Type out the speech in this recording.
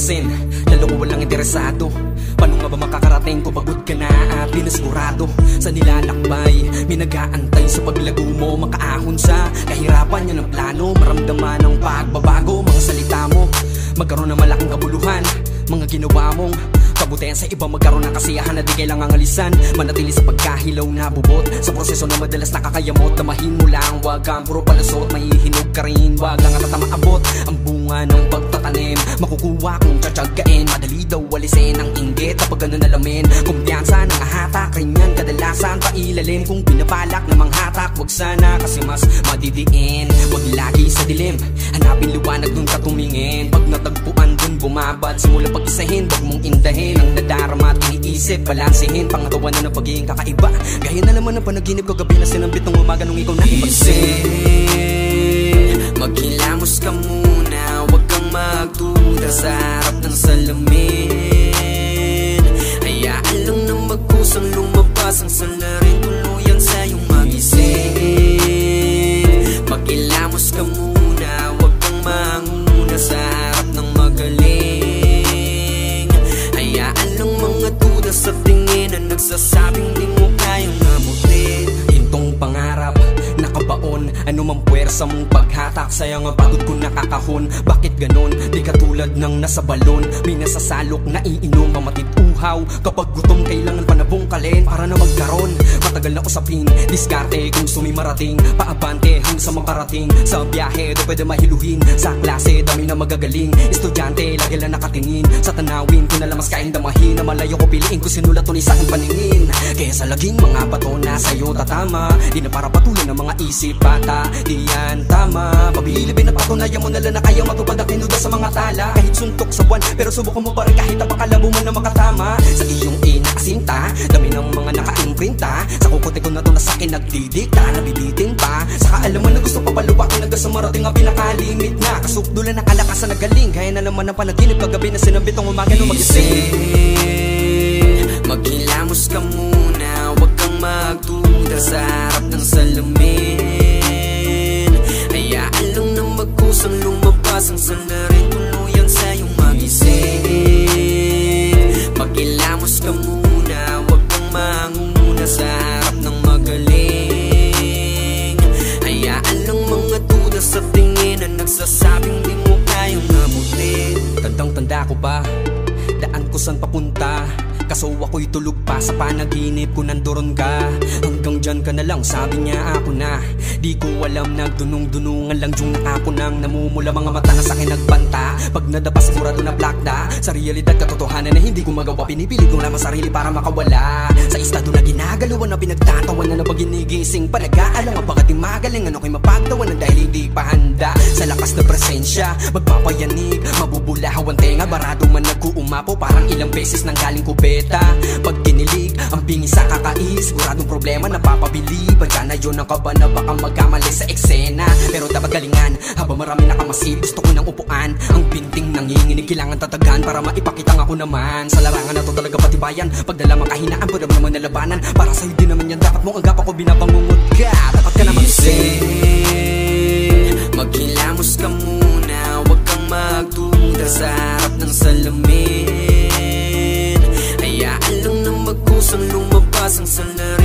pansin, lalo ko walang interesado. Paano nga ba makakarating kung pagod ka na at di na sigurado? Sa nilalakbay, may nag-aantay sa paglago mo. Makaahon sa kahirapan, yan ang plano. Maramdaman ang pagbabago, mga salita mo. Magkaroon ng malaking kabuluhan, mga ginawa mong kabutihan sa iba. Magkaroon ng kasiyahan na di kailangang alisan. Manatili sa pagkahilaw na bubot, sa proseso na madalas nakakayamot. Damahin mo lang, wag kang puro palusot. Mahihinog ka rin, wag lang at maabot ang bunga ng pagtatanim. Makukuha kung tsatsagain, madali daw walisin ang inggit kapag ganun alamin. Kumpiyansa ng hatak, rin yan kadalasan pailalim. Kung pinabalak na manghatak, wag sana kasi mas madidiin. Wag lagi sa dilim, hanapin liwanag dun ka tumingin. Pag natagpuan dun bumabad, simula pag-isahin, wag mong indahin ang nadarama at iniisip, balansihin. Pangatawa na ng pagiging kakaiba, gaya na naman ang panaginip ko gabi na sinambit ng umaga nung ikaw na ipagsip. Maghilamos ka muna, wag kang magduda sa harap ng salamin. Hayaan lang nang magkusang lumabas ang salarin, tuluyan sa'yong magising. Maghilamos ka muna, wag kang manguna sa harap ng magaling. Hayaan lang mga duda sa tingin na nagsasabing di mo kayang abutin. Hintong pangarap, nakabaon, ano mang puwersa mong paghatak. Sayang ang pagod ko nakakahon. Bakit ganon? Di katulad ng nasa balon, may nasasalok na iinom pamatid uhaw. Kapag gutom kailangan pa na bungkalin para na magkaroon. Matagal na usapin, diskarte kung sumimarating. Paabante hanggang sa makarating. Sa biyahe do pwede mahiluhin. Sa klase dami na magagaling. Estudyante lagi lang nakatingin sa tanawin ko na lamas kaing damahin. Na malayo ko piliin ko sinulat to ni sa aking paningin. Kaya sa laging mga bato na sa'yo tatama, di na para patuloy ng mga isip bata. Di yan tama, pabilibin na patunayan mo na lang na kaya matupad ang tinuda sa mga tala. Kahit suntok sa buwan, pero subukan mo pa rin kahit napakalabo mo na makatama. Sa iyong inakasinta, dami ng mga naka-imprinta. Sa kukote ko na to na sa'kin nagdidikta, nabibitin pa. Saka alam mo na gusto pa paluwakin hanggang sa marating ang pinakalimit na. Kasukdulan ng kalakasan na galing, kaya na naman ang panaginip kagabi na sinambit ang umaga nung magising. Maghilamos ka muna, wag kang magduda sa harap ng salamin. Hayaan lang nang magkusang lumabas ang salarin, tuluyan sa'yong magising. Maghilamos ka muna, wag kang manguna sa harap ng magaling. Hayaan lang mga duda sa tingin na nagsasabing di mo kayang abutin. Tandang-tanda ko ba daan ko saan papunta? Kaso ako'y tulog pa sa panaginip ko, nandoron ka. Hanggang dyan ka na lang, sabi niya ako na. Di ko alam, nagdunong-dunungan lang yung ako nang namumula mga mata na sa'kin nagbanta. Pag nadapa sigurado na plakda sa realidad, katotohanan na hindi ko magawa. Pinipili ko lamang sarili para makawala sa estado na ginagaluan na pinagtatawanan na pag ginigising pa. Nag-aalam ang pagkat magaling, ano ko'y mapagtawanan dahil hindi pa handa sa lakas na presensya. Magpapayanig, mabubulahaw ang tenga, barado man nag-uumapo, parang ilang beses nang galing kubeta. Pag kinilig, ang bingis sa kakais, siguradong problema napapabili. Banda na yun ang kaba na baka magkamali sa eksena. Pero dapat galingan, habang marami nakamasid. Gusto ko ng upuan, ang pinting nanginginig, kailangan tatagan para maipakitang ako naman. Sa larangan na to talaga patibayan, pagdala makahinaan, pwede naman na labanan. Para sa'yo din naman yan, dapat mong agap ako binabangungot ka. Dapat ka na magising. Maghilamos ka muna, wag kang magduda sa harap ng salamin. Hayaan lang nang magkusang lumabas ang salarin,